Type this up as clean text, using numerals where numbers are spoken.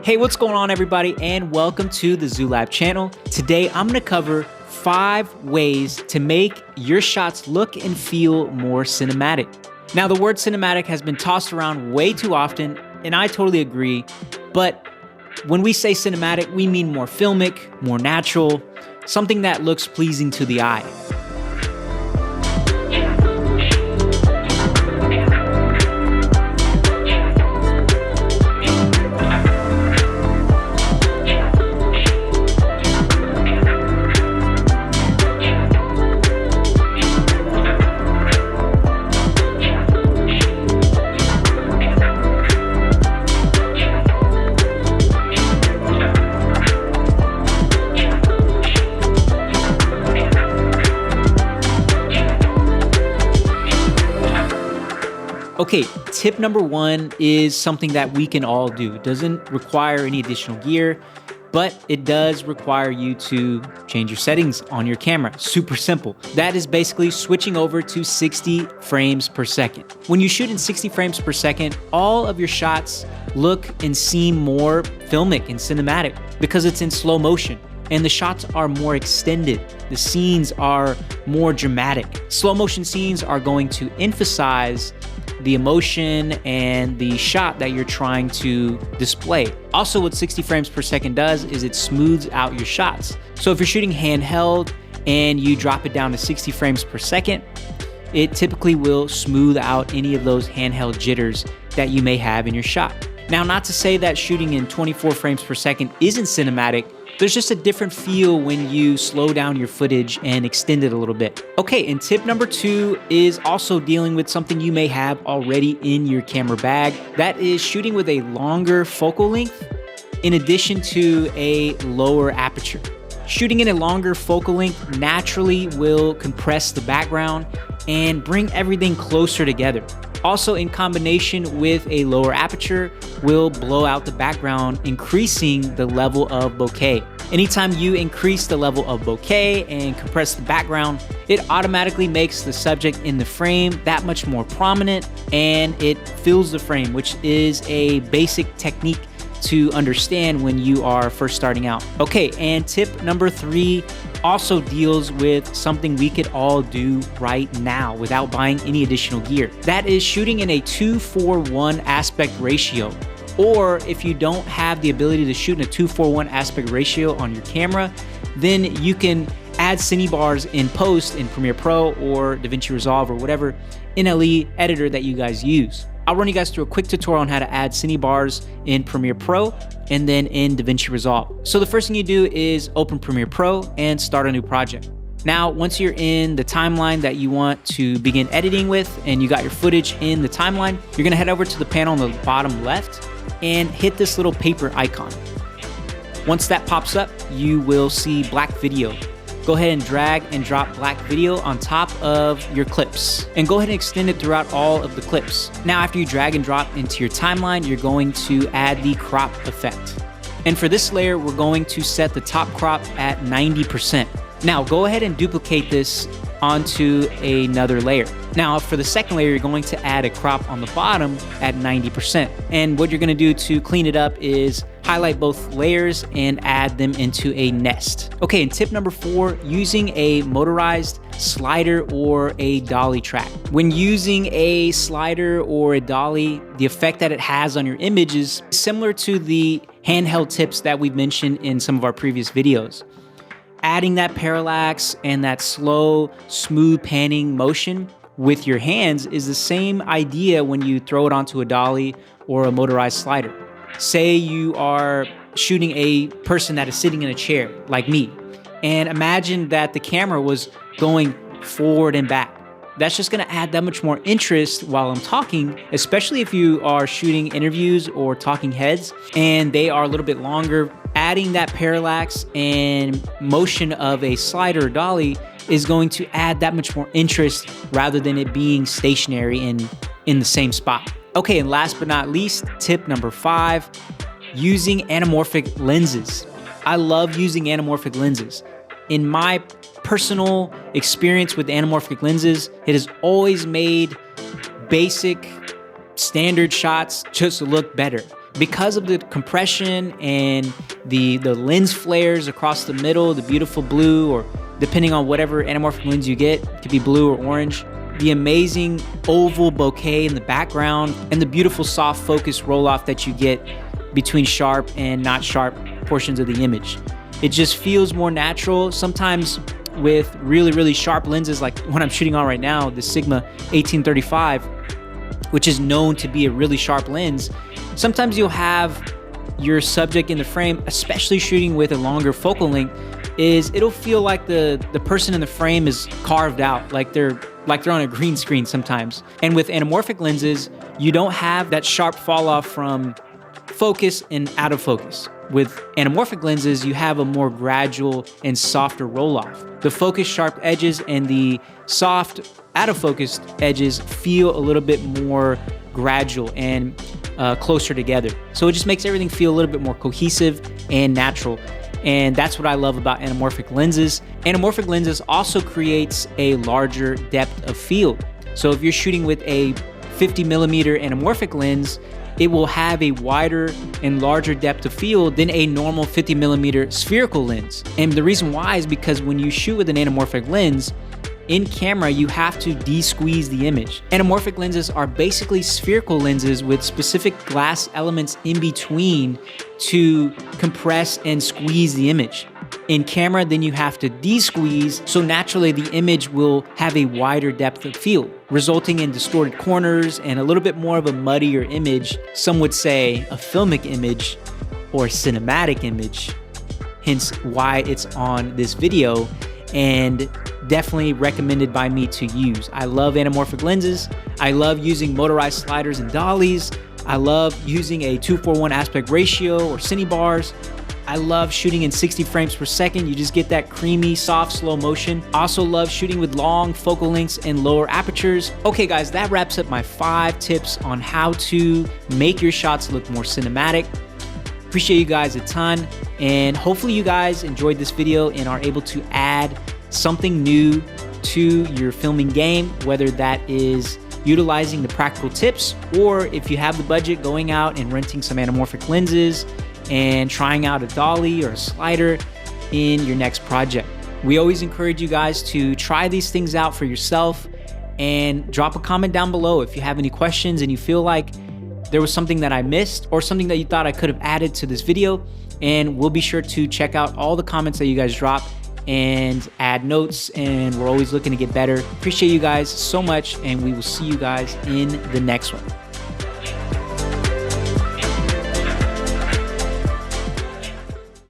Hey, what's going on everybody, and welcome to the ZooLab channel. Today I'm gonna cover 5 ways to make your shots look and feel more cinematic. Now, the word cinematic has been tossed around way too often, and I totally agree, but when we say cinematic, we mean more filmic, more natural, something that looks pleasing to the eye. Okay, tip number 1 is something that we can all do. It doesn't require any additional gear, but it does require you to change your settings on your camera. Super simple. That is basically switching over to 60 frames per second. When you shoot in 60 frames per second, all of your shots look and seem more filmic and cinematic because it's in slow motion. And the shots are more extended. The scenes are more dramatic. Slow motion scenes are going to emphasize the emotion and the shot that you're trying to display. Also, what 60 frames per second does is it smooths out your shots. So if you're shooting handheld and you drop it down to 60 frames per second, it typically will smooth out any of those handheld jitters that you may have in your shot. Now, not to say that shooting in 24 frames per second isn't cinematic. There's just a different feel when you slow down your footage and extend it a little bit. Okay, and tip number 2 is also dealing with something you may have already in your camera bag. That is shooting with a longer focal length in addition to a lower aperture. Shooting in a longer focal length naturally will compress the background and bring everything closer together. Also, in combination with a lower aperture, will blow out the background, increasing the level of bokeh. Anytime you increase the level of bokeh and compress the background, it automatically makes the subject in the frame that much more prominent, and it fills the frame, which is a basic technique to understand when you are first starting out. Okay, and tip number 3 also deals with something we could all do right now without buying any additional gear. That is shooting in a 2:1 aspect ratio. Or if you don't have the ability to shoot in a 2:1 aspect ratio on your camera, then you can add cine bars in post in Premiere Pro or DaVinci Resolve or whatever NLE editor that you guys use. I'll run you guys through a quick tutorial on how to add cine bars in Premiere Pro and then in DaVinci Resolve. So the first thing you do is open Premiere Pro and start a new project. Now, once you're in the timeline that you want to begin editing with and you got your footage in the timeline, you're gonna head over to the panel on the bottom left and hit this little paper icon. Once that pops up, you will see black video. Go ahead and drag and drop black video on top of your clips and go ahead and extend it throughout all of the clips. Now, after you drag and drop into your timeline, you're going to add the crop effect. And for this layer, we're going to set the top crop at 90%. Now, go ahead and duplicate this onto another layer. Now, for the second layer, you're going to add a crop on the bottom at 90%. And what you're gonna do to clean it up is highlight both layers and add them into a nest. Okay, and tip number 4, using a motorized slider or a dolly track. When using a slider or a dolly, the effect that it has on your image is similar to the handheld tips that we've mentioned in some of our previous videos. Adding that parallax and that slow, smooth panning motion with your hands is the same idea when you throw it onto a dolly or a motorized slider. Say you are shooting a person that is sitting in a chair, like me, and imagine that the camera was going forward and back. That's just gonna add that much more interest while I'm talking, especially if you are shooting interviews or talking heads and they are a little bit longer. Adding that parallax and motion of a slider or dolly is going to add that much more interest rather than it being stationary and in the same spot. Okay, and last but not least, tip number 5, using anamorphic lenses. I love using anamorphic lenses. In my personal experience with anamorphic lenses, it has always made basic standard shots just look better. because of the compression and the lens flares across the middle, the beautiful blue, or depending on whatever anamorphic lens you get, it could be blue or orange, the amazing oval bokeh in the background, and the beautiful soft focus roll-off that you get between sharp and not sharp portions of the image. It just feels more natural. Sometimes with really, really sharp lenses, like what I'm shooting on right now, the Sigma 1835, which is known to be a really sharp lens, sometimes you'll have your subject in the frame, especially shooting with a longer focal length, it'll feel like the person in the frame is carved out, like they're on a green screen sometimes. And with anamorphic lenses, you don't have that sharp fall off from focus and out of focus. With anamorphic lenses, you have a more gradual and softer roll off. The focus sharp edges and the soft out of focus edges feel a little bit more gradual and closer together. So it just makes everything feel a little bit more cohesive and natural. And that's what I love about anamorphic lenses. Anamorphic lenses also creates a larger depth of field. So if you're shooting with a 50 millimeter anamorphic lens, it will have a wider and larger depth of field than a normal 50 millimeter spherical lens. And the reason why is because when you shoot with an anamorphic lens, in camera, you have to de-squeeze the image. Anamorphic lenses are basically spherical lenses with specific glass elements in between to compress and squeeze the image. In camera, then you have to de-squeeze, so naturally the image will have a wider depth of field, resulting in distorted corners and a little bit more of a muddier image. Some would say a filmic image or cinematic image, hence why it's on this video, and definitely recommended by me to use. I love anamorphic lenses. I love using motorized sliders and dollies. I love using a 2:1 aspect ratio or cine bars. I love shooting in 60 frames per second. You just get that creamy, soft, slow motion. Also love shooting with long focal lengths and lower apertures. Okay guys, that wraps up my 5 tips on how to make your shots look more cinematic. Appreciate you guys a ton, and hopefully you guys enjoyed this video and are able to add something new to your filming game, whether that is utilizing the practical tips, or if you have the budget, going out and renting some anamorphic lenses and trying out a dolly or a slider in your next project. We always encourage you guys to try these things out for yourself, and drop a comment down below if you have any questions and you feel like there was something that I missed or something that you thought I could have added to this video. And we'll be sure to check out all the comments that you guys drop and add notes, and we're always looking to get better. Appreciate you guys so much, and we will see you guys in the next one.